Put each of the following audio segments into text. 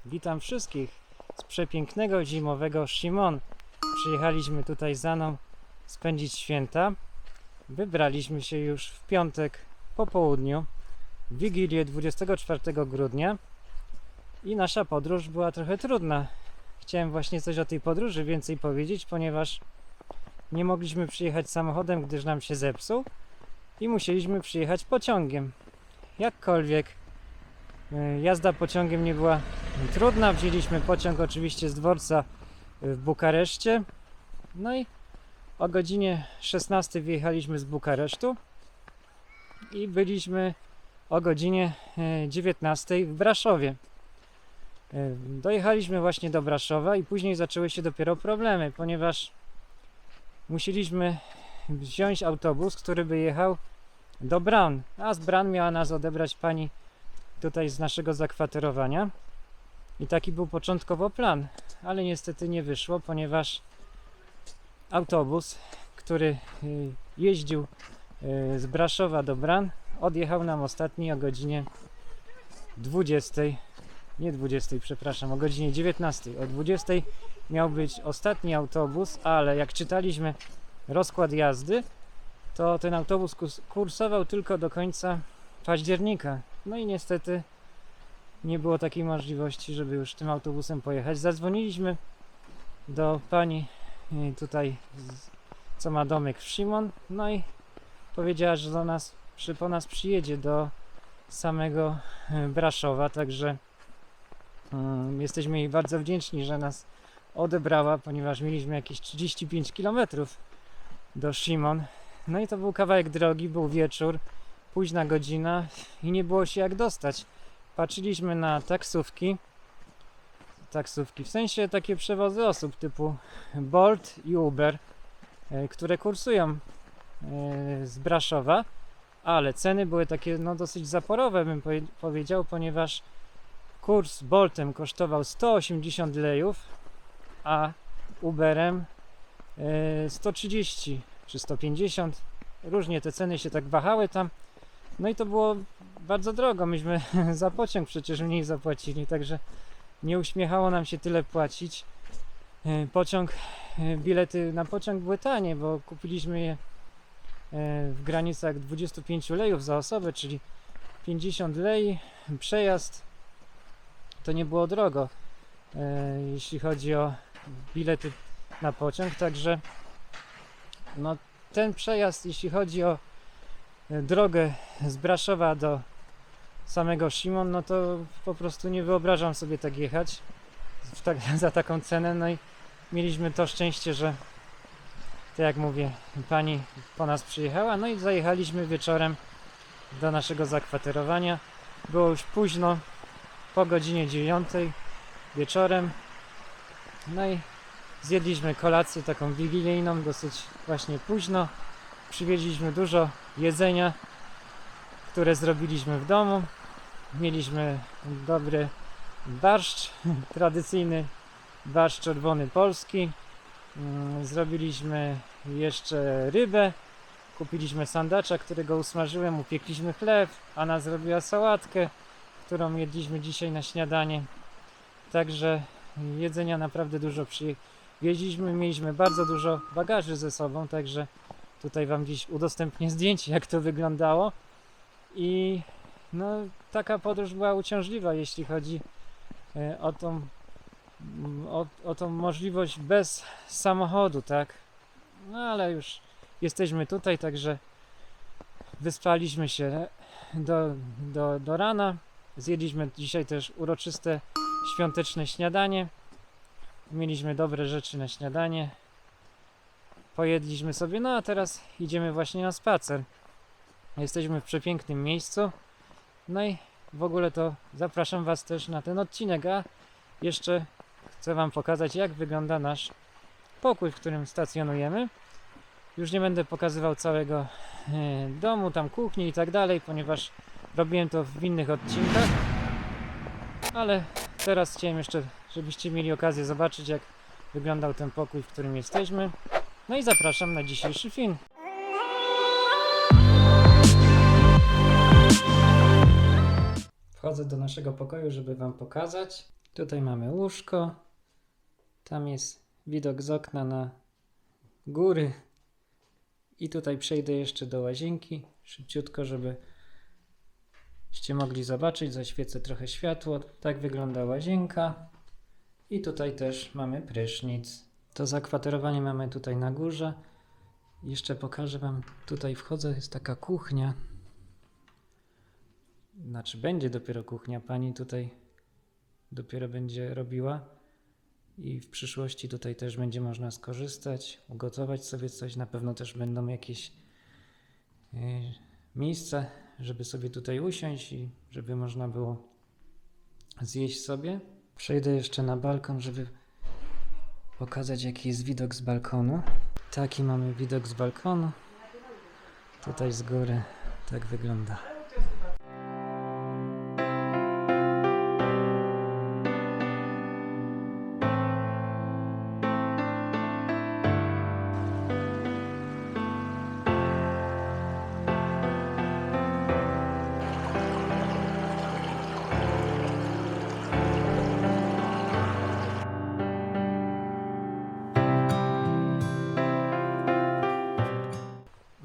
Witam wszystkich z przepięknego zimowego Szymon. Przyjechaliśmy tutaj za mną spędzić święta. Wybraliśmy się już w piątek po południu, w Wigilię 24 grudnia i nasza podróż była trochę trudna. Chciałem właśnie coś o tej podróży więcej powiedzieć, ponieważ nie mogliśmy przyjechać samochodem, gdyż nam się zepsuł i musieliśmy przyjechać pociągiem. Jakkolwiek jazda pociągiem nie była trudna. Wzięliśmy pociąg oczywiście z dworca w Bukareszcie. No i o godzinie 16 wyjechaliśmy z Bukaresztu i byliśmy o godzinie 19 w Braszowie. Dojechaliśmy właśnie do Braszowa i później zaczęły się dopiero problemy, ponieważ musieliśmy wziąć autobus, który by jechał do Bran, a z Bran miała nas odebrać pani tutaj z naszego zakwaterowania i taki był początkowo plan, ale niestety nie wyszło, ponieważ autobus, który jeździł z Braszowa do Bran, odjechał nam ostatni o godzinie 20, nie 20, przepraszam, o godzinie 19. O 20 miał być ostatni autobus, ale jak czytaliśmy rozkład jazdy, to ten autobus kursował tylko do końca października. No i niestety nie było takiej możliwości, żeby już tym autobusem pojechać. Zadzwoniliśmy do pani tutaj, co ma domek w Szymon, no i powiedziała, że po nas przyjedzie do samego Braszowa, także jesteśmy jej bardzo wdzięczni, że nas odebrała, ponieważ mieliśmy jakieś 35 km do Szymon. No i to był kawałek drogi, był wieczór, późna godzina i nie było się jak dostać. Patrzyliśmy na taksówki, w sensie takie przewozy osób typu Bolt i Uber, które kursują z Braszowa, ale ceny były takie dosyć zaporowe, bym powiedział, ponieważ kurs Boltem kosztował 180 lejów, a Uberem 130 czy 150. Różnie te ceny się tak wahały tam. No i to było bardzo drogo. Myśmy za pociąg przecież mniej zapłacili, także nie uśmiechało nam się tyle płacić. Bilety na pociąg były tanie, bo kupiliśmy je w granicach 25 lejów za osobę, czyli 50 lei. Przejazd to nie było drogo, jeśli chodzi o bilety na pociąg, także ten przejazd, jeśli chodzi o drogę z Braszowa do samego Szymon, no to po prostu nie wyobrażam sobie tak jechać za taką cenę. No i mieliśmy to szczęście, że tak jak mówię, pani po nas przyjechała, no i zajechaliśmy wieczorem do naszego zakwaterowania. Było już późno, po godzinie 9 wieczorem, no i zjedliśmy kolację taką wigilijną dosyć właśnie późno. Przywieźliśmy dużo jedzenia, które zrobiliśmy w domu. Mieliśmy dobry barszcz, tradycyjny barszcz czerwony polski. Zrobiliśmy jeszcze rybę. Kupiliśmy sandacza, którego usmażyłem, upiekliśmy chleb. Anna zrobiła sałatkę, którą jedliśmy dzisiaj na śniadanie. Także jedzenia naprawdę dużo przywieźliśmy. Mieliśmy bardzo dużo bagaży ze sobą, także tutaj wam dziś udostępnię zdjęcie, jak to wyglądało. I taka podróż była uciążliwa, jeśli chodzi o tą możliwość bez samochodu, tak? No ale już jesteśmy tutaj, także wyspaliśmy się do rana. Zjedliśmy dzisiaj też uroczyste świąteczne śniadanie. Mieliśmy dobre rzeczy na śniadanie. Pojedliśmy sobie, a teraz idziemy właśnie na spacer. Jesteśmy w przepięknym miejscu. No i w ogóle to zapraszam was też na ten odcinek, a jeszcze chcę wam pokazać, jak wygląda nasz pokój, w którym stacjonujemy. Już nie będę pokazywał całego domu, tam kuchni i tak dalej, ponieważ robiłem to w innych odcinkach. Ale teraz chciałem jeszcze, żebyście mieli okazję zobaczyć, jak wyglądał ten pokój, w którym jesteśmy. No i zapraszam na dzisiejszy film. Wchodzę do naszego pokoju, żeby wam pokazać. Tutaj mamy łóżko. Tam jest widok z okna na góry. I tutaj przejdę jeszcze do łazienki. Szybciutko, żebyście mogli zobaczyć. Zaświecę trochę światło. Tak wygląda łazienka. I tutaj też mamy prysznic. To zakwaterowanie mamy tutaj na górze. Jeszcze pokażę wam. Tutaj wchodzę, jest taka kuchnia. Znaczy będzie dopiero kuchnia. Pani tutaj dopiero będzie robiła. I w przyszłości tutaj też będzie można skorzystać, ugotować sobie coś. Na pewno też będą jakieś miejsca, żeby sobie tutaj usiąść i żeby można było zjeść sobie. Przejdę jeszcze na balkon, żeby pokazać, jaki jest widok z balkonu. Taki mamy widok z balkonu. Tutaj z góry tak wygląda.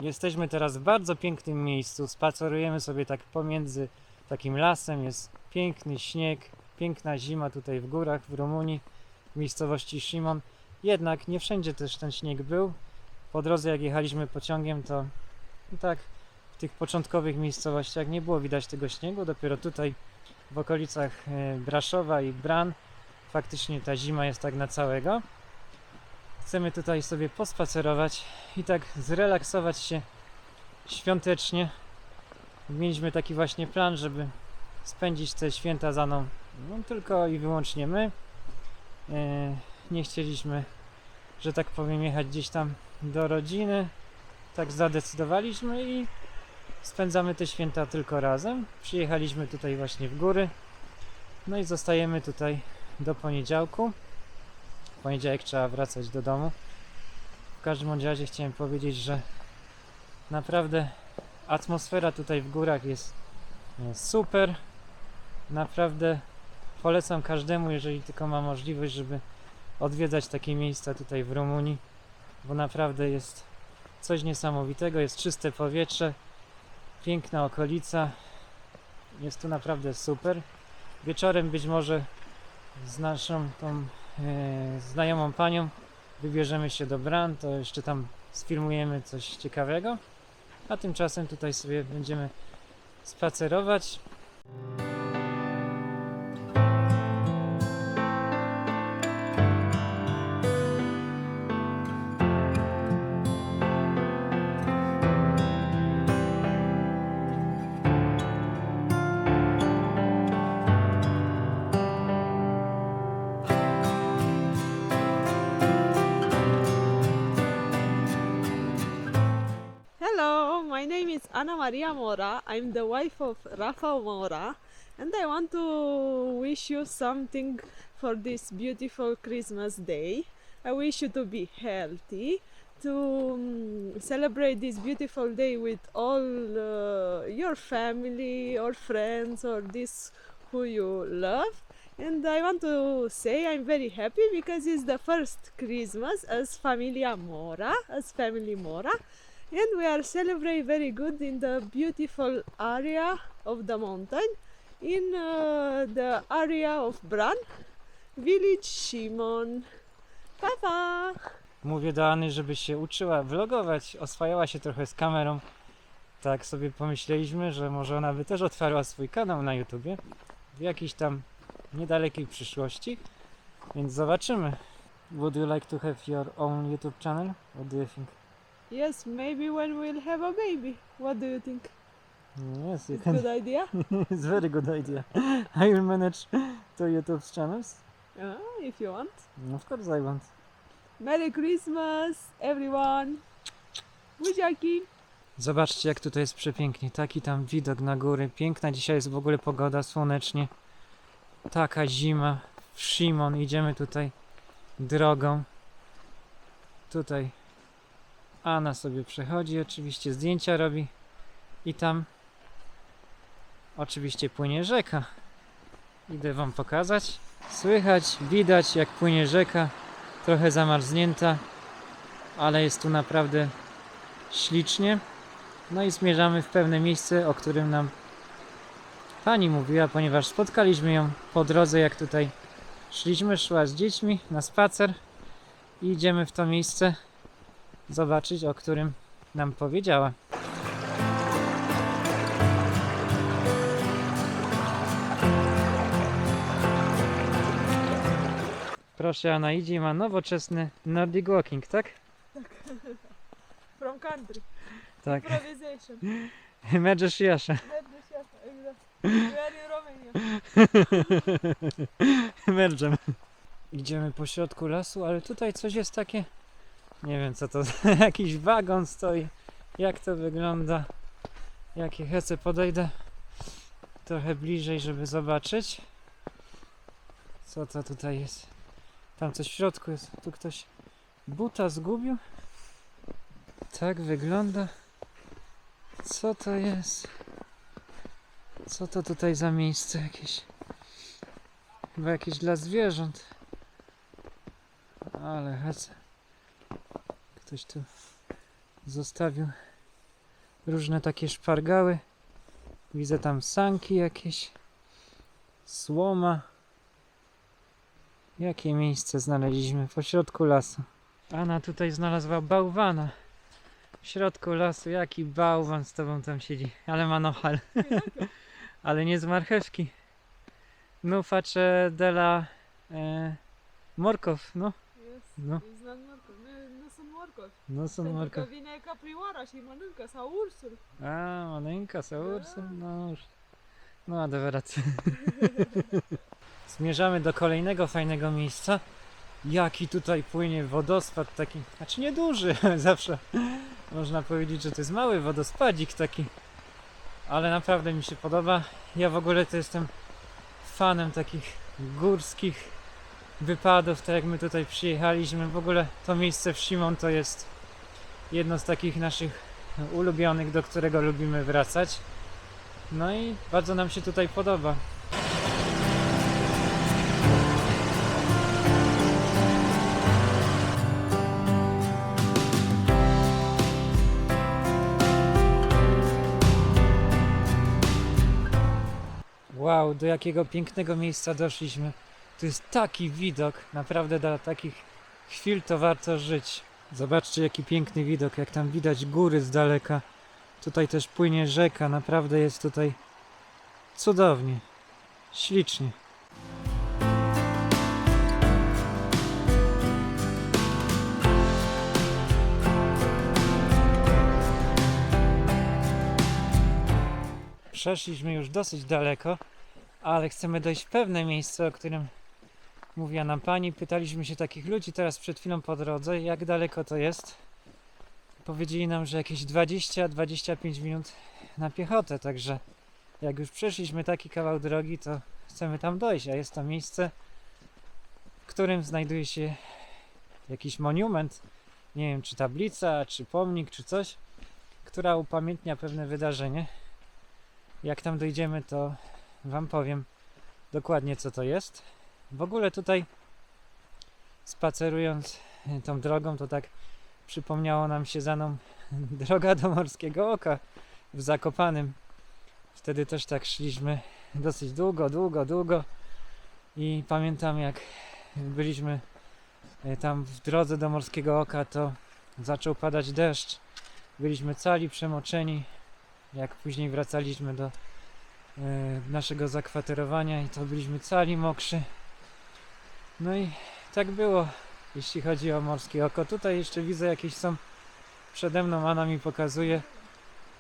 Jesteśmy teraz w bardzo pięknym miejscu. Spacerujemy sobie tak pomiędzy takim lasem. Jest piękny śnieg, piękna zima tutaj w górach w Rumunii, w miejscowości Szymon. Jednak nie wszędzie też ten śnieg był. Po drodze jak jechaliśmy pociągiem, to tak w tych początkowych miejscowościach nie było widać tego śniegu. Dopiero tutaj w okolicach Braszowa i Bran faktycznie ta zima jest tak na całego. Chcemy tutaj sobie pospacerować i tak zrelaksować się świątecznie. Mieliśmy taki właśnie plan, żeby spędzić te święta za mną tylko i wyłącznie my. Nie chcieliśmy, że tak powiem, jechać gdzieś tam do rodziny. Tak zadecydowaliśmy i spędzamy te święta tylko razem. Przyjechaliśmy tutaj właśnie w góry. No i zostajemy tutaj do poniedziałku. W poniedziałek trzeba wracać do domu. W każdym razie chciałem powiedzieć, że naprawdę atmosfera tutaj w górach jest super. Naprawdę polecam każdemu, jeżeli tylko ma możliwość, żeby odwiedzać takie miejsca tutaj w Rumunii, bo naprawdę jest coś niesamowitego. Jest czyste powietrze, piękna okolica. Jest tu naprawdę super. Wieczorem być może z naszą tą znajomą panią wybierzemy się do Bran, to jeszcze tam sfilmujemy coś ciekawego, a tymczasem tutaj sobie będziemy spacerować. Hello, my name is Ana Maria Mora. I'm the wife of Rafa Mora, and I want to wish you something for this beautiful Christmas day. I wish you to be healthy, to celebrate this beautiful day with all your family or friends or this who you love. And I want to say I'm very happy because it's the first Christmas as Familia Mora, as family Mora. And we are celebrating very good in the beautiful area of the mountain, in the area of Bran, village Szymon. Pa, pa! Mówię do Any, żeby się uczyła vlogować, oswajała się trochę z kamerą. Tak sobie pomyśleliśmy, że może ona by też otwarła swój kanał na YouTubie w jakiejś tam niedalekiej przyszłości, więc zobaczymy. Would you like to have your own YouTube channel? What do you think? Yes, maybe when we'll have a baby. What do you think? Yes, you can. Good idea? It's very good idea. I will manage two YouTube channels. If you want. Of course I want. Merry Christmas, everyone! Buziaki! Zobaczcie, jak tutaj jest przepięknie. Taki tam widok na góry. Piękna dzisiaj jest w ogóle pogoda, słonecznie. Taka zima. W Szymon idziemy tutaj drogą. Tutaj Ana sobie przechodzi, oczywiście zdjęcia robi. I tam oczywiście płynie rzeka. Idę wam pokazać. Słychać, widać jak płynie rzeka, trochę zamarznięta, ale jest tu naprawdę ślicznie. No i zmierzamy w pewne miejsce, o którym nam pani mówiła, ponieważ spotkaliśmy ją po drodze, jak tutaj szliśmy, szła z dziećmi na spacer i idziemy w to miejsce zobaczyć, o którym nam powiedziała. Proszę, Anna idzie i ma nowoczesny Nordic Walking, tak? From country. Tak. Improvisation. Medżesz Jasza. We are in Romania. Merdżem. Idziemy po środku lasu, ale tutaj coś jest takie... Nie wiem co to, jakiś wagon stoi. Jak to wygląda? Jakie hece podejdę trochę bliżej, żeby zobaczyć. Co to tutaj jest? Tam coś w środku jest. Tu ktoś buta zgubił? Tak wygląda. Co to jest? Co to tutaj za miejsce jakieś? Chyba jakieś dla zwierząt. Ale hece. Ktoś tu zostawił różne takie szpargały. Widzę tam sanki jakieś. Słoma. Jakie miejsce znaleźliśmy po środku lasu? Anna tutaj znalazła bałwana. W środku lasu. Jaki bałwan z tobą tam siedzi? Ale ma nohal. Ale nie z marchewki. No faccia della morkow, no. Yes. No. It's not morkov. No są morkov. No są Pentru morkow. că vine caprioara și mănâncă sau ursul. A, maleńka, saursem, no już. No, adevărat. Zmierzamy do kolejnego fajnego miejsca. Jaki tutaj płynie wodospad taki, znaczy nieduży, zawsze można powiedzieć, że to jest mały wodospadzik taki, ale naprawdę mi się podoba. Ja w ogóle to jestem fanem takich górskich wypadów, tak jak my tutaj przyjechaliśmy. W ogóle to miejsce w Simon to jest jedno z takich naszych ulubionych, do którego lubimy wracać. No i bardzo nam się tutaj podoba. Wow, do jakiego pięknego miejsca doszliśmy. Tu jest taki widok, naprawdę dla takich chwil to warto żyć. Zobaczcie jaki piękny widok, jak tam widać góry z daleka. Tutaj też płynie rzeka, naprawdę jest tutaj cudownie, ślicznie. Przeszliśmy już dosyć daleko, ale chcemy dojść w pewne miejsce, o którym mówiła nam pani. Pytaliśmy się takich ludzi teraz przed chwilą po drodze, jak daleko to jest. Powiedzieli nam, że jakieś 20-25 minut na piechotę, także jak już przeszliśmy taki kawał drogi, to chcemy tam dojść, a jest to miejsce, w którym znajduje się jakiś monument, nie wiem czy tablica, czy pomnik, czy coś, która upamiętnia pewne wydarzenie. Jak tam dojdziemy, to wam powiem dokładnie co to jest. W ogóle tutaj spacerując tą drogą, to tak przypomniało nam się za mną droga do Morskiego Oka w Zakopanem. Wtedy też tak szliśmy dosyć długo i pamiętam jak byliśmy tam w drodze do Morskiego Oka, to zaczął padać deszcz. Byliśmy cali przemoczeni, jak później wracaliśmy do naszego zakwaterowania i to byliśmy cali mokrzy. No i tak było, jeśli chodzi o Morskie Oko. Tutaj jeszcze widzę jakieś są przede mną, Anna mi pokazuje.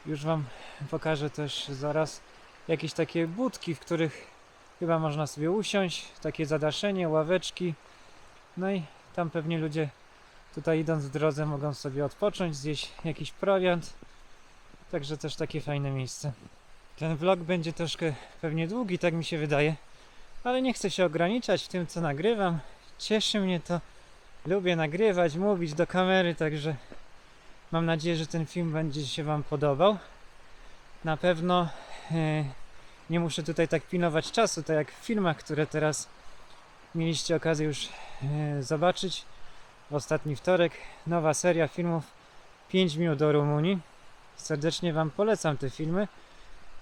Już wam pokażę też zaraz jakieś takie budki, w których chyba można sobie usiąść, takie zadaszenie, ławeczki. No i tam pewnie ludzie tutaj idąc w drodze mogą sobie odpocząć, zjeść jakiś prowiant. Także też takie fajne miejsce. Ten vlog będzie troszkę pewnie długi, tak mi się wydaje, ale nie chcę się ograniczać w tym co nagrywam. Cieszy mnie to, lubię nagrywać, mówić do kamery, także mam nadzieję, że ten film będzie się wam podobał. Na pewno nie muszę tutaj tak pilnować czasu, tak jak w filmach, które teraz mieliście okazję już zobaczyć, w ostatni wtorek nowa seria filmów 5 minut do Rumunii. Serdecznie Wam polecam te filmy.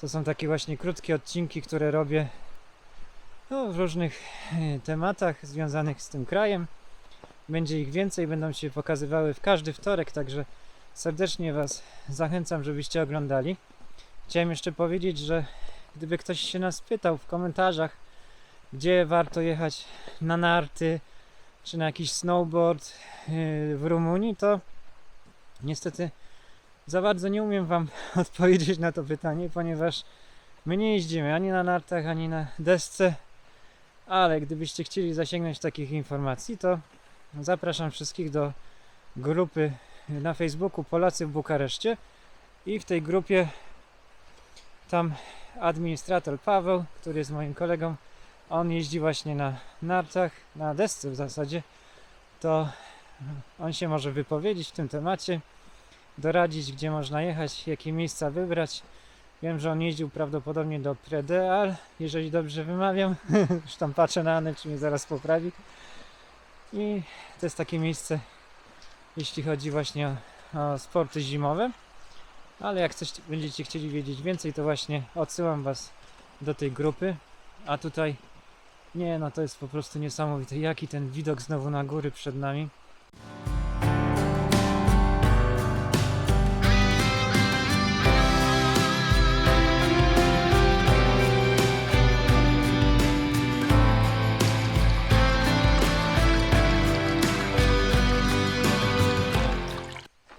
To są takie właśnie krótkie odcinki, które robię w różnych tematach związanych z tym krajem. Będzie ich więcej, będą się pokazywały w każdy wtorek, także serdecznie Was zachęcam, żebyście oglądali. Chciałem jeszcze powiedzieć, że gdyby ktoś się nas pytał w komentarzach, gdzie warto jechać na narty, czy na jakiś snowboard w Rumunii, to niestety za bardzo nie umiem Wam odpowiedzieć na to pytanie, ponieważ my nie jeździmy ani na nartach, ani na desce, ale gdybyście chcieli zasięgnąć takich informacji, to zapraszam wszystkich do grupy na Facebooku Polacy w Bukareszcie i w tej grupie tam administrator Paweł, który jest moim kolegą, on jeździ właśnie na nartach, na desce w zasadzie, to on się może wypowiedzieć w tym temacie, doradzić, gdzie można jechać, jakie miejsca wybrać. Wiem, że on jeździł prawdopodobnie do Predeal, jeżeli dobrze wymawiam. Już tam patrzę na Anę, czy mnie zaraz poprawi. I to jest takie miejsce, jeśli chodzi właśnie o sporty zimowe. Ale jak będziecie chcieli wiedzieć więcej, to właśnie odsyłam Was do tej grupy. A tutaj, nie no, to jest po prostu niesamowite. Jaki ten widok znowu na góry przed nami.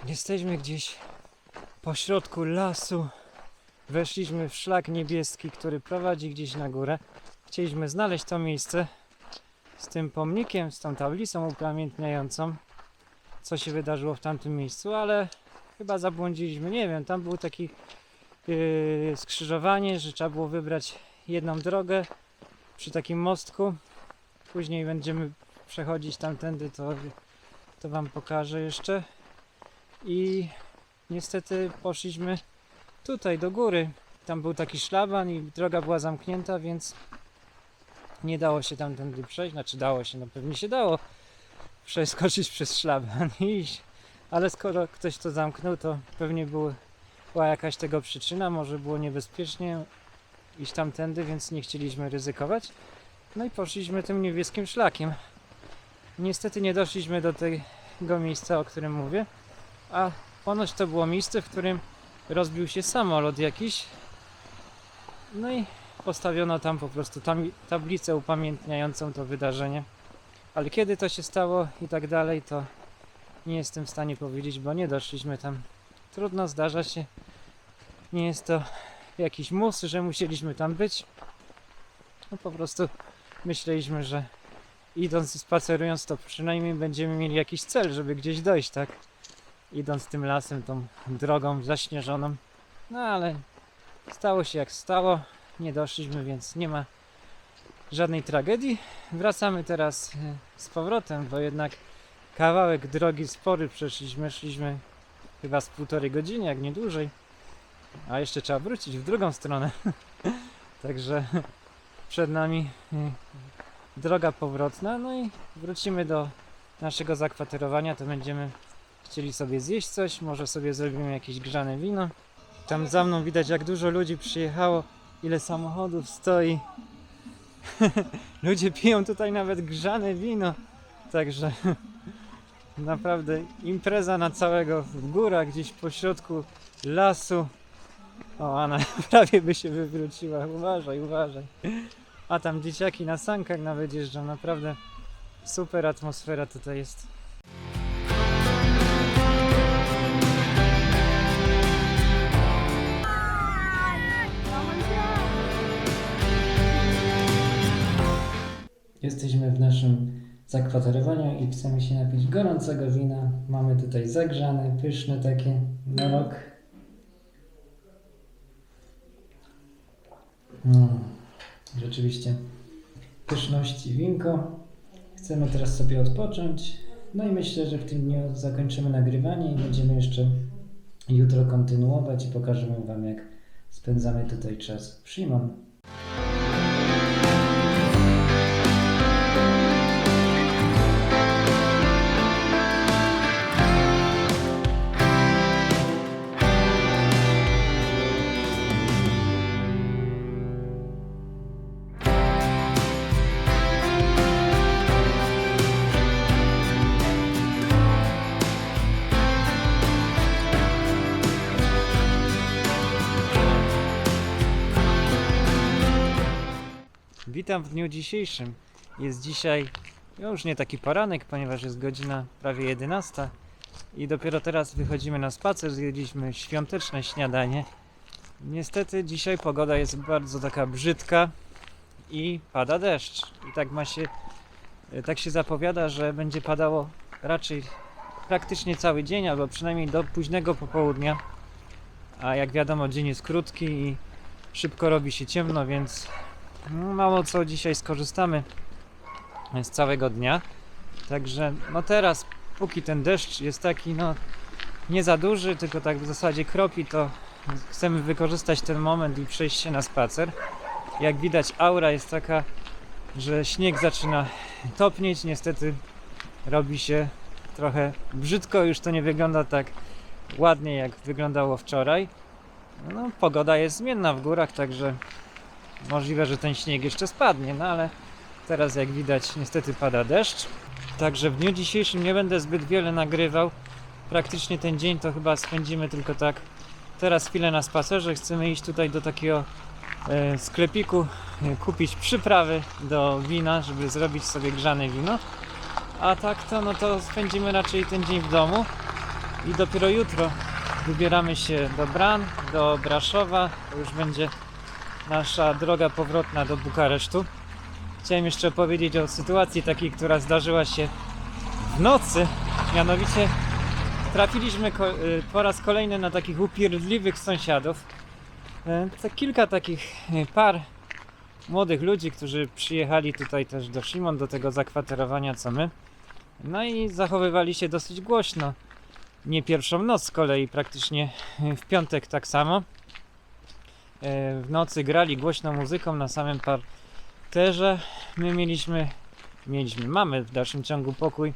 Jesteśmy gdzieś po środku lasu. Weszliśmy w szlak niebieski, który prowadzi gdzieś na górę. Chcieliśmy znaleźć to miejsce z tym pomnikiem, z tą tablicą upamiętniającą, co się wydarzyło w tamtym miejscu, ale chyba zabłądziliśmy. Nie wiem, tam było takie skrzyżowanie, że trzeba było wybrać jedną drogę przy takim mostku. Później będziemy przechodzić tamtędy, to Wam pokażę jeszcze. I niestety poszliśmy tutaj do góry. Tam był taki szlaban i droga była zamknięta, więc nie dało się tamtędy przejść. Znaczy dało się, no pewnie się dało przeskoczyć przez szlaban i iść. Ale skoro ktoś to zamknął, to pewnie była jakaś tego przyczyna. Może było niebezpiecznie iść tamtędy, więc nie chcieliśmy ryzykować. No i poszliśmy tym niebieskim szlakiem. Niestety nie doszliśmy do tego miejsca, o którym mówię. A ponoć to było miejsce, w którym rozbił się samolot jakiś. No i postawiono tam po prostu tablicę upamiętniającą to wydarzenie. Ale kiedy to się stało i tak dalej, to nie jestem w stanie powiedzieć, bo nie doszliśmy tam. Trudno, zdarza się. Nie jest to jakiś mus, że musieliśmy tam być. No po prostu myśleliśmy, że idąc i spacerując, to przynajmniej będziemy mieli jakiś cel, żeby gdzieś dojść, tak? Idąc tym lasem, tą drogą zaśnieżoną. No ale stało się jak stało. Nie doszliśmy, więc nie ma żadnej tragedii. Wracamy teraz z powrotem, bo jednak kawałek drogi spory przeszliśmy. Szliśmy chyba z 1,5 godziny, jak nie dłużej. A jeszcze trzeba wrócić w drugą stronę. Także przed nami droga powrotna. No i wrócimy do naszego zakwaterowania. To będziemy chcieli sobie zjeść coś, może sobie zrobimy jakieś grzane wino. Tam za mną widać, jak dużo ludzi przyjechało, ile samochodów stoi. Ludzie piją tutaj nawet grzane wino. Także naprawdę impreza na całego, w górach, gdzieś po środku lasu. O, Anna prawie by się wywróciła. Uważaj, uważaj. A tam dzieciaki na sankach nawet jeżdżą. Naprawdę super atmosfera tutaj jest. Jesteśmy w naszym zakwaterowaniu i chcemy się napić gorącego wina. Mamy tutaj zagrzane, pyszne takie na rok. Rzeczywiście pyszności winko. Chcemy teraz sobie odpocząć. No i myślę, że w tym dniu zakończymy nagrywanie i będziemy jeszcze jutro kontynuować i pokażemy Wam, jak spędzamy tutaj czas. Szymon. witam w dniu dzisiejszym. Jest dzisiaj już nie taki poranek, ponieważ jest godzina prawie 11 i dopiero teraz wychodzimy na spacer, zjedliśmy świąteczne śniadanie. Niestety dzisiaj pogoda jest bardzo taka brzydka i pada deszcz. I tak się zapowiada, że będzie padało raczej praktycznie cały dzień, albo przynajmniej do późnego popołudnia. A jak wiadomo, dzień jest krótki i szybko robi się ciemno, więc mało co dzisiaj skorzystamy z całego dnia. Także no teraz, póki ten deszcz jest taki nie za duży, tylko tak w zasadzie kropi, to chcemy wykorzystać ten moment i przejść się na spacer. Jak widać, aura jest taka, że śnieg zaczyna topnieć. Niestety robi się trochę brzydko, już to nie wygląda tak ładnie jak wyglądało wczoraj. No, pogoda jest zmienna w górach, także możliwe, że ten śnieg jeszcze spadnie, no ale teraz jak widać niestety pada deszcz. Także w dniu dzisiejszym nie będę zbyt wiele nagrywał. Praktycznie ten dzień to chyba spędzimy tylko tak. Teraz chwilę na spacerze, chcemy iść tutaj do takiego sklepiku, kupić przyprawy do wina, żeby zrobić sobie grzane wino. A tak to spędzimy raczej ten dzień w domu i dopiero jutro wybieramy się do Bran, do Braszowa. To już będzie nasza droga powrotna do Bukaresztu. Chciałem jeszcze opowiedzieć o sytuacji takiej, która zdarzyła się w nocy. Mianowicie trafiliśmy po raz kolejny na takich upierdliwych sąsiadów. Kilka takich par młodych ludzi, którzy przyjechali tutaj też do Szymon, do tego zakwaterowania co my. No i zachowywali się dosyć głośno. Nie pierwszą noc z kolei, praktycznie w piątek tak samo. W nocy grali głośną muzyką na samym parterze. My mamy w dalszym ciągu pokój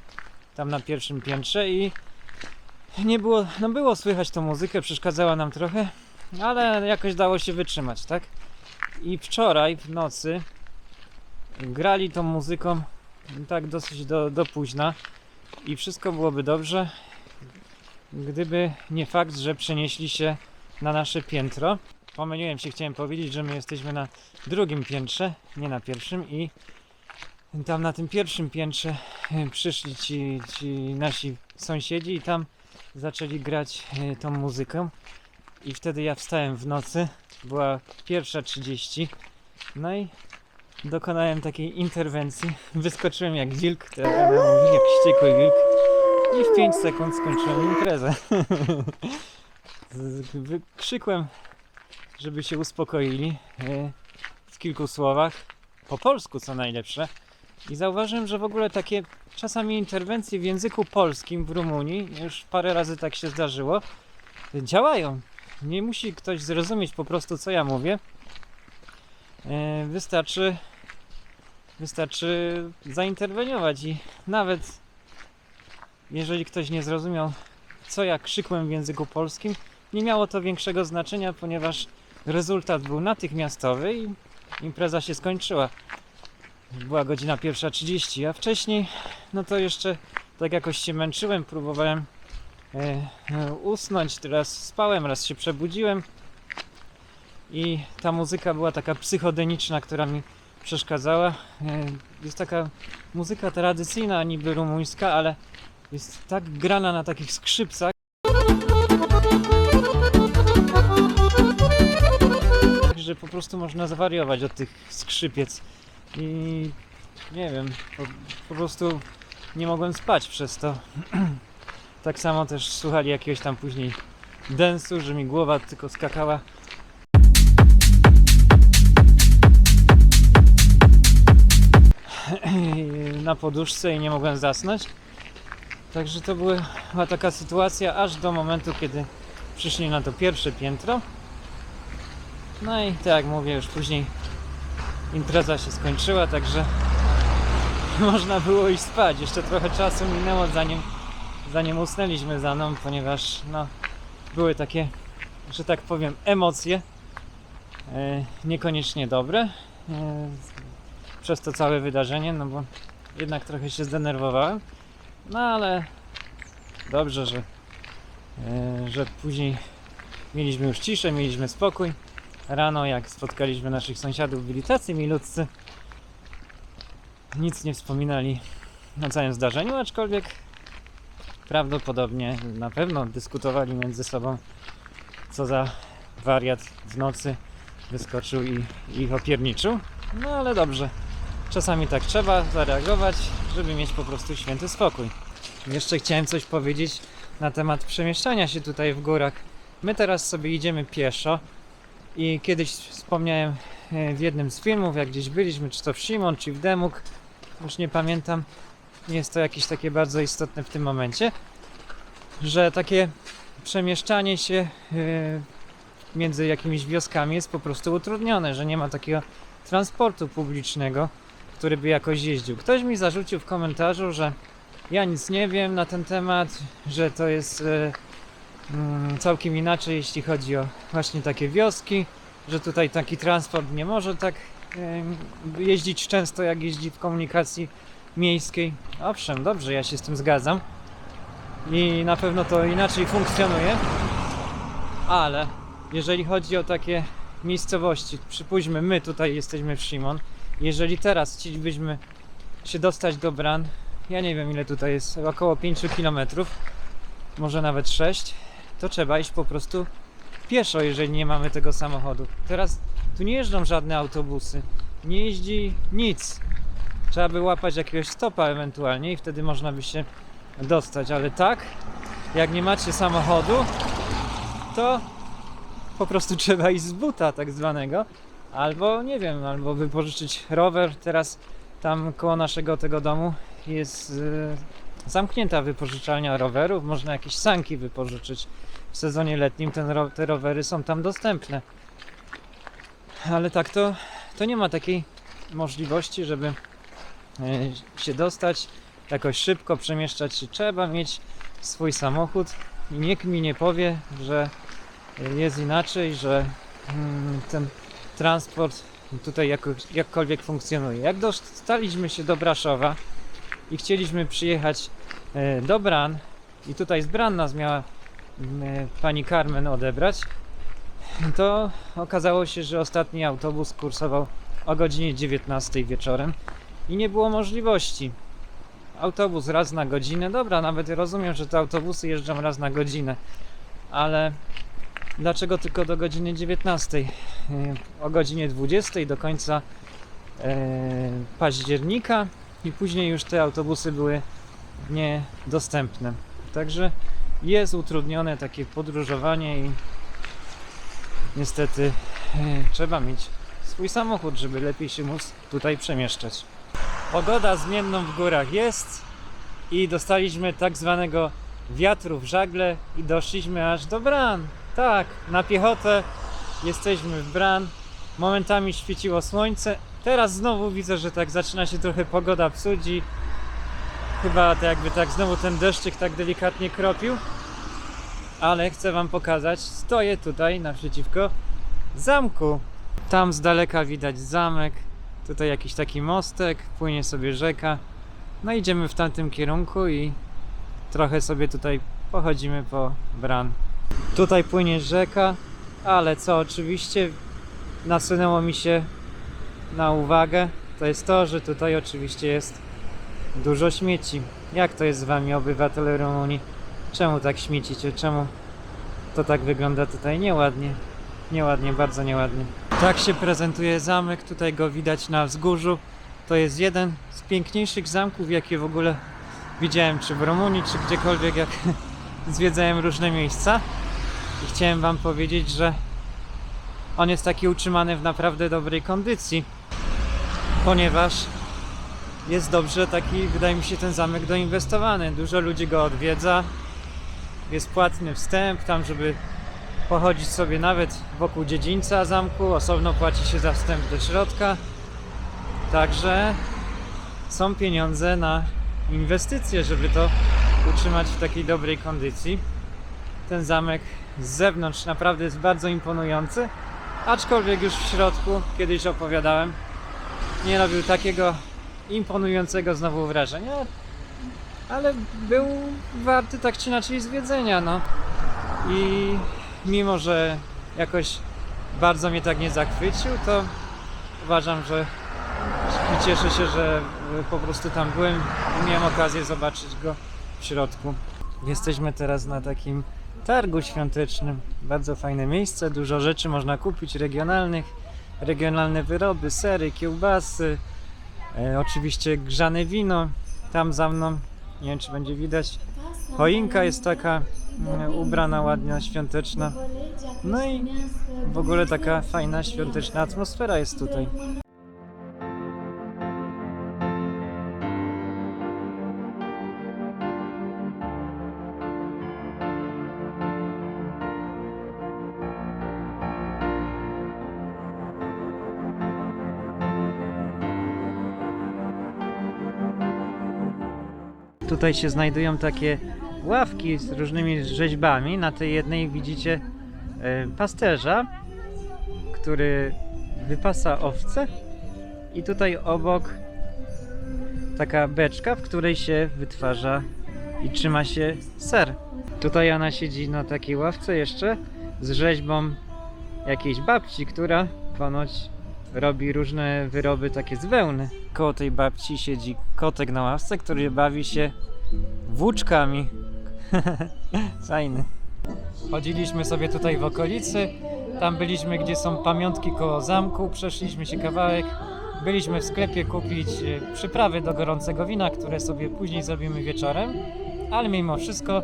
tam na pierwszym piętrze i nie było, było słychać tą muzykę, przeszkadzała nam trochę, ale jakoś dało się wytrzymać, tak? I wczoraj w nocy grali tą muzyką tak dosyć do późna i wszystko byłoby dobrze, gdyby nie fakt, że przenieśli się na nasze piętro. Pomyliłem się, chciałem powiedzieć, że my jesteśmy na drugim piętrze, nie na pierwszym, i tam na tym pierwszym piętrze przyszli ci nasi sąsiedzi i tam zaczęli grać tą muzykę. I wtedy ja wstałem w nocy, była 1:30, no i dokonałem takiej interwencji. Wyskoczyłem jak wilk, to ja mówi jak wściekły wilk, i w 5 sekund skończyłem imprezę. Krzykłem, żeby się uspokoili w kilku słowach, po polsku co najlepsze. I zauważyłem, że w ogóle takie czasami interwencje w języku polskim w Rumunii, już parę razy tak się zdarzyło, działają. Nie musi ktoś zrozumieć po prostu co ja mówię. Wystarczy zainterweniować i nawet jeżeli ktoś nie zrozumiał co ja krzykłem w języku polskim, nie miało to większego znaczenia, ponieważ rezultat był natychmiastowy i impreza się skończyła. Była godzina 1:30, a wcześniej to jeszcze tak jakoś się męczyłem, próbowałem usnąć, teraz spałem, raz się przebudziłem i ta muzyka była taka psychodeniczna, która mi przeszkadzała. Jest taka muzyka tradycyjna, niby rumuńska, ale jest tak grana na takich skrzypcach, że po prostu można zwariować od tych skrzypiec i nie wiem, po prostu nie mogłem spać przez to. Tak samo też słuchali jakiegoś tam później dance'u, że mi głowa tylko skakała. Na poduszce i nie mogłem zasnąć. Także to była taka sytuacja aż do momentu, kiedy przyszli na to pierwsze piętro. No i tak jak mówię, już później impreza się skończyła, także można było iść spać. Jeszcze trochę czasu minęło zanim usnęliśmy za mną, ponieważ były takie, że tak powiem, emocje niekoniecznie dobre przez to całe wydarzenie, bo jednak trochę się zdenerwowałem, ale dobrze, że później mieliśmy już ciszę, mieliśmy spokój. Rano jak spotkaliśmy naszych sąsiadów, byli tacy milutcy, nic nie wspominali o całym zdarzeniu, aczkolwiek prawdopodobnie na pewno dyskutowali między sobą, co za wariat w nocy wyskoczył i ich opierniczył. No ale dobrze, czasami tak trzeba zareagować, żeby mieć po prostu święty spokój. Jeszcze chciałem coś powiedzieć na temat przemieszczania się tutaj w górach. My teraz sobie idziemy pieszo i kiedyś wspomniałem w jednym z filmów, jak gdzieś byliśmy, czy to w Simon, czy w Demuk, już nie pamiętam, nie jest to jakieś takie bardzo istotne w tym momencie, że takie przemieszczanie się między jakimiś wioskami jest po prostu utrudnione, że nie ma takiego transportu publicznego, który by jakoś jeździł. Ktoś mi zarzucił w komentarzu, że ja nic nie wiem na ten temat, że to jest całkiem inaczej, jeśli chodzi o właśnie takie wioski, że tutaj taki transport nie może tak jeździć często, jak jeździ w komunikacji miejskiej. Owszem, dobrze, ja się z tym zgadzam i na pewno to inaczej funkcjonuje, ale jeżeli chodzi o takie miejscowości, przypuśćmy, my tutaj jesteśmy w Simon, jeżeli teraz chcielibyśmy się dostać do Bran, ja nie wiem ile tutaj jest, około 5 km, może nawet 6, to trzeba iść po prostu pieszo, jeżeli nie mamy tego samochodu. Teraz tu nie jeżdżą żadne autobusy, nie jeździ nic. Trzeba by łapać jakiegoś stopa ewentualnie i wtedy można by się dostać, ale tak, jak nie macie samochodu, to po prostu trzeba iść z buta tak zwanego, albo nie wiem, albo wypożyczyć rower. Teraz tam koło naszego tego domu jest zamknięta wypożyczalnia rowerów, można jakieś sanki wypożyczyć. W sezonie letnim te rowery są tam dostępne. Ale tak to nie ma takiej możliwości, żeby się dostać jakoś szybko, przemieszczać się. Trzeba mieć swój samochód i nikt mi nie powie, że jest inaczej, że ten transport tutaj jakkolwiek funkcjonuje. Jak dostaliśmy się do Braszowa i chcieliśmy przyjechać do Bran i tutaj z Bran nas miała pani Carmen odebrać, to okazało się, że ostatni autobus kursował o godzinie 19 wieczorem i nie było możliwości. Autobus raz na godzinę, dobra, nawet rozumiem, że te autobusy jeżdżą raz na godzinę, ale dlaczego tylko do godziny 19? O godzinie 20 do końca października i później już te autobusy były niedostępne. Także jest utrudnione takie podróżowanie i niestety trzeba mieć swój samochód, żeby lepiej się móc tutaj przemieszczać. Pogoda zmienną w górach jest i dostaliśmy tak zwanego wiatru w żagle i doszliśmy aż do Bran. Tak, na piechotę jesteśmy w Bran. Momentami świeciło słońce. Teraz znowu widzę, że tak zaczyna się trochę pogoda psuć i chyba tak jakby tak znowu ten deszczyk tak delikatnie kropił. Ale chcę wam pokazać, stoję tutaj naprzeciwko zamku. Tam z daleka widać zamek. Tutaj jakiś taki mostek, płynie sobie rzeka. No idziemy w tamtym kierunku i trochę sobie tutaj pochodzimy po Bran. Tutaj płynie rzeka, ale co oczywiście nasunęło mi się na uwagę, to jest to, że tutaj oczywiście jest dużo śmieci. Jak to jest z wami, obywatele Rumunii? Czemu tak śmiecicie? Czemu to tak wygląda tutaj nieładnie? Nieładnie, bardzo nieładnie. Tak się prezentuje zamek, tutaj go widać na wzgórzu. To jest jeden z piękniejszych zamków, jakie w ogóle widziałem, czy w Rumunii, czy gdziekolwiek, jak zwiedzałem różne miejsca. I chciałem wam powiedzieć, że on jest taki utrzymany w naprawdę dobrej kondycji, ponieważ jest dobrze taki, wydaje mi się, ten zamek doinwestowany. Dużo ludzi go odwiedza, jest płatny wstęp tam, żeby pochodzić sobie nawet wokół dziedzińca zamku, osobno płaci się za wstęp do środka. Także są pieniądze na inwestycje, żeby to utrzymać w takiej dobrej kondycji. Ten zamek z zewnątrz naprawdę jest bardzo imponujący, aczkolwiek już w środku, kiedyś opowiadałem, nie robił takiego imponującego znowu wrażenia, ale był warty tak czy inaczej zwiedzenia, no. I mimo, że jakoś bardzo mnie tak nie zachwycił, to uważam, że i cieszę się, że po prostu tam byłem i miałem okazję zobaczyć go w środku. Jesteśmy teraz na takim targu świątecznym. Bardzo fajne miejsce, dużo rzeczy można kupić regionalnych, regionalne wyroby, sery, kiełbasy, oczywiście grzane wino. Tam za mną, nie wiem czy będzie widać, choinka jest taka ubrana ładnie, świąteczna. No i w ogóle taka fajna, świąteczna atmosfera jest tutaj. Tutaj się znajdują takie ławki z różnymi rzeźbami. Na tej jednej widzicie pasterza, który wypasa owce, i tutaj obok taka beczka, w której się wytwarza i trzyma się ser. Tutaj ona siedzi na takiej ławce jeszcze z rzeźbą jakiejś babci, która ponoć robi różne wyroby takie z wełny. Koło tej babci siedzi kotek na ławce, który bawi się włóczkami. Fajny. Chodziliśmy sobie tutaj w okolicy. Tam byliśmy, gdzie są pamiątki koło zamku. Przeszliśmy się kawałek. Byliśmy w sklepie kupić przyprawy do gorącego wina, które sobie później zrobimy wieczorem. Ale mimo wszystko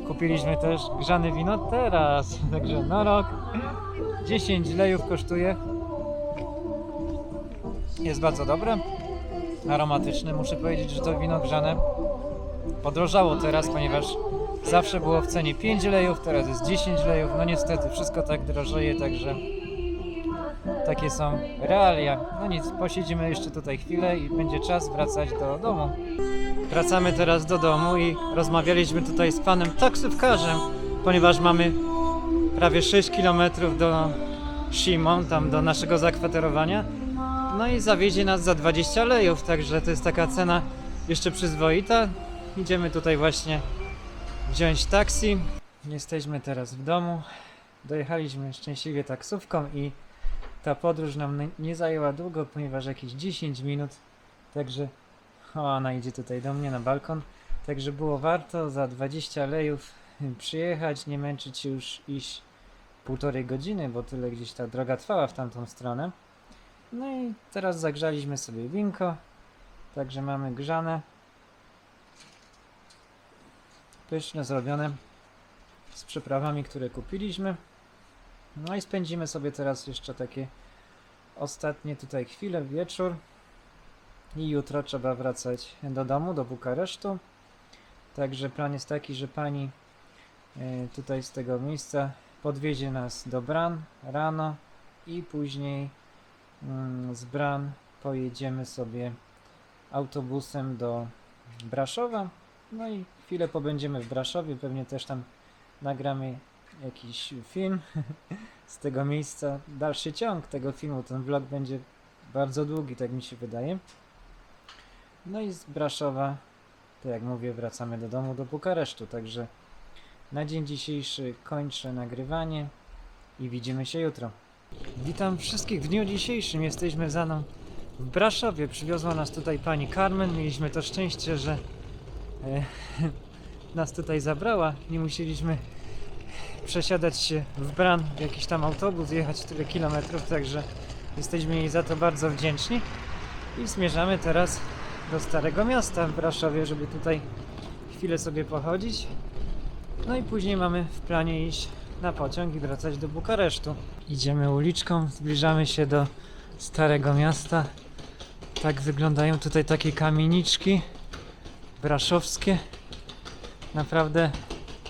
kupiliśmy też grzane wino teraz. Także no rok. 10 lejów kosztuje. Jest bardzo dobre, aromatyczne. Muszę powiedzieć, że to wino grzane podrożało teraz, ponieważ zawsze było w cenie 5 lejów, teraz jest 10 lejów. No niestety, wszystko tak drożeje, także takie są realia. No nic, posiedzimy jeszcze tutaj chwilę i będzie czas wracać do domu. Wracamy teraz do domu i rozmawialiśmy tutaj z panem taksówkarzem, ponieważ mamy prawie 6 km do Shimon, tam do naszego zakwaterowania. No i zawiezie nas za 20 lejów, także to jest taka cena jeszcze przyzwoita. Idziemy tutaj właśnie wziąć taksi. Jesteśmy teraz w domu. Dojechaliśmy szczęśliwie taksówką i ta podróż nam nie zajęła długo, ponieważ jakieś 10 minut. Także ona idzie tutaj do mnie na balkon. Także było warto za 20 lejów przyjechać, nie męczyć się już iść 1,5 godziny, bo tyle gdzieś ta droga trwała w tamtą stronę. No i teraz zagrzaliśmy sobie winko, także mamy grzane, pyszne, zrobione z przyprawami, które kupiliśmy. No i spędzimy sobie teraz jeszcze takie ostatnie tutaj chwile, wieczór, i jutro trzeba wracać do domu, do Bukaresztu. Także plan jest taki, że pani tutaj z tego miejsca podwiezie nas do Bran rano i później z Bran pojedziemy sobie autobusem do Braszowa. No i chwilę pobędziemy w Braszowie, pewnie też tam nagramy jakiś film z tego miejsca, dalszy ciąg tego filmu. Ten vlog będzie bardzo długi, tak mi się wydaje. No i z Braszowa, tak jak mówię, wracamy do domu, do Bukaresztu. Także na dzień dzisiejszy kończę nagrywanie i widzimy się jutro. Witam wszystkich w dniu dzisiejszym. Jesteśmy za mną w Braszowie. Przywiozła nas tutaj pani Carmen. Mieliśmy to szczęście, że nas tutaj zabrała. Nie musieliśmy przesiadać się w Bran, w jakiś tam autobus, jechać tyle kilometrów, także jesteśmy jej za to bardzo wdzięczni. I zmierzamy teraz do Starego Miasta w Braszowie, żeby tutaj chwilę sobie pochodzić. No i później mamy w planie iść na pociąg i wracać do Bukaresztu. Idziemy uliczką, zbliżamy się do Starego Miasta. Tak wyglądają tutaj takie kamieniczki braszowskie. Naprawdę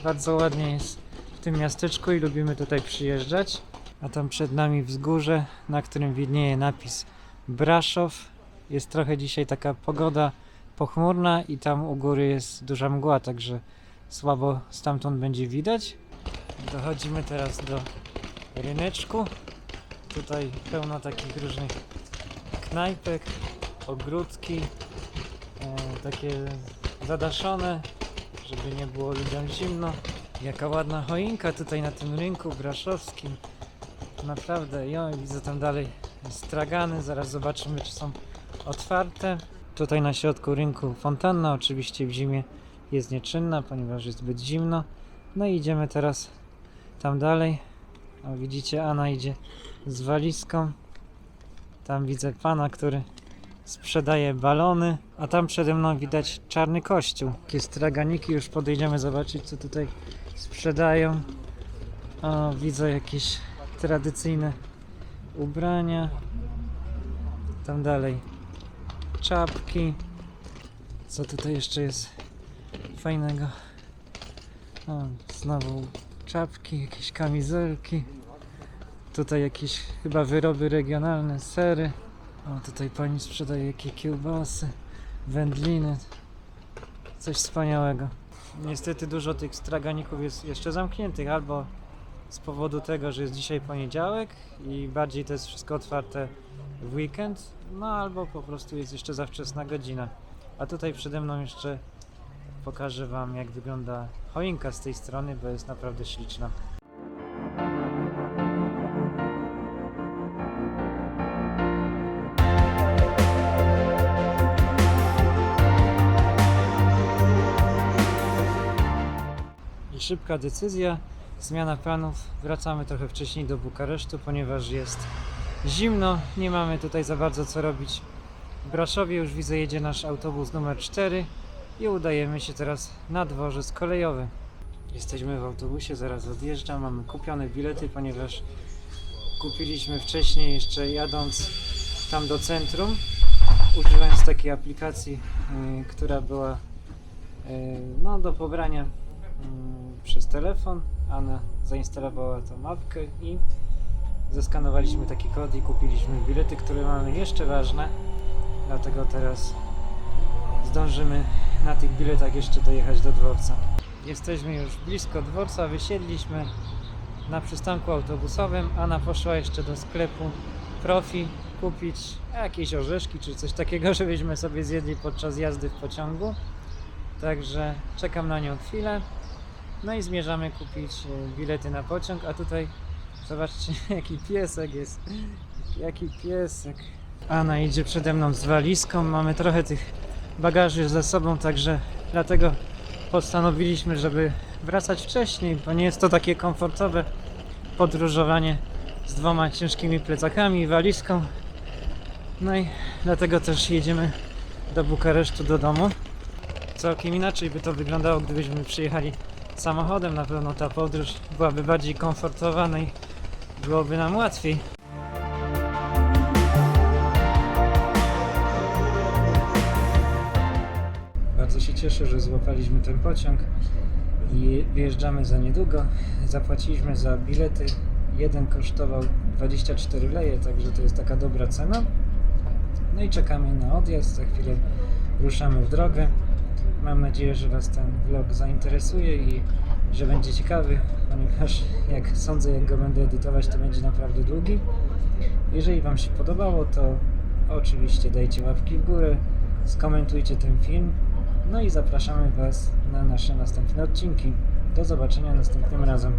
bardzo ładnie jest w tym miasteczku i lubimy tutaj przyjeżdżać. A tam przed nami wzgórze, na którym widnieje napis Braszow. Jest trochę dzisiaj taka pogoda pochmurna i tam u góry jest duża mgła, także słabo stamtąd będzie widać. Dochodzimy teraz do ryneczku. Tutaj pełno takich różnych knajpek, ogródki, takie zadaszone, żeby nie było ludziom zimno. Jaka ładna choinka tutaj na tym rynku braszowskim. Naprawdę, widzę tam dalej stragany, zaraz zobaczymy, czy są otwarte. Tutaj na środku rynku fontanna, oczywiście w zimie jest nieczynna, ponieważ jest zbyt zimno. No i idziemy teraz tam dalej. O, widzicie, Anna idzie z walizką. Tam widzę pana, który sprzedaje balony, a tam przede mną widać czarny kościół. Takie straganiki, już podejdziemy zobaczyć, co tutaj sprzedają. O, widzę jakieś tradycyjne ubrania. Tam dalej czapki. Co tutaj jeszcze jest fajnego? O, znowu czapki, jakieś kamizelki. Tutaj jakieś chyba wyroby regionalne, sery. O, tutaj pani sprzedaje jakieś kiełbasy, wędliny. Coś wspaniałego. Niestety dużo tych straganików jest jeszcze zamkniętych, albo z powodu tego, że jest dzisiaj poniedziałek i bardziej to jest wszystko otwarte w weekend, no albo po prostu jest jeszcze za wczesna godzina. A tutaj przede mną jeszcze pokażę wam, jak wygląda choinka z tej strony, bo jest naprawdę śliczna. I szybka decyzja, zmiana planów. Wracamy trochę wcześniej do Bukaresztu, ponieważ jest zimno, nie mamy tutaj za bardzo co robić. W Braszowie już widzę, jedzie nasz autobus numer 4 i udajemy się teraz na dworzec kolejowy. Jesteśmy w autobusie, zaraz odjeżdżam, mamy kupione bilety, ponieważ kupiliśmy wcześniej, jeszcze jadąc tam do centrum, używając takiej aplikacji, która była no, do pobrania przez telefon. Anna zainstalowała tą mapkę i zeskanowaliśmy taki kod i kupiliśmy bilety, które mamy jeszcze ważne, dlatego teraz zdążymy na tych biletach jeszcze dojechać do dworca. Jesteśmy już blisko dworca, wysiedliśmy na przystanku autobusowym. Anna poszła jeszcze do sklepu Profi kupić jakieś orzeszki czy coś takiego, żebyśmy sobie zjedli podczas jazdy w pociągu. Także czekam na nią chwilę. No i zmierzamy kupić bilety na pociąg, a tutaj zobaczcie, jaki piesek jest. Jaki piesek. Anna idzie przede mną z walizką. Mamy trochę tych bagaży ze sobą, także dlatego postanowiliśmy, żeby wracać wcześniej, bo nie jest to takie komfortowe podróżowanie z 2 ciężkimi plecakami i walizką. No i dlatego też jedziemy do Bukaresztu, do domu. Całkiem inaczej by to wyglądało, gdybyśmy przyjechali samochodem. Na pewno ta podróż byłaby bardziej komfortowa, no i byłoby nam łatwiej. Bardzo się cieszę, że złapaliśmy ten pociąg i wyjeżdżamy za niedługo. Zapłaciliśmy za bilety. Jeden kosztował 24 leje, także to jest taka dobra cena. No i czekamy na odjazd. Za chwilę ruszamy w drogę. Mam nadzieję, że was ten vlog zainteresuje i że będzie ciekawy, ponieważ jak sądzę, jak go będę edytować, to będzie naprawdę długi. Jeżeli wam się podobało, to oczywiście dajcie łapki w górę, skomentujcie ten film, no i zapraszamy was na nasze następne odcinki. Do zobaczenia następnym razem.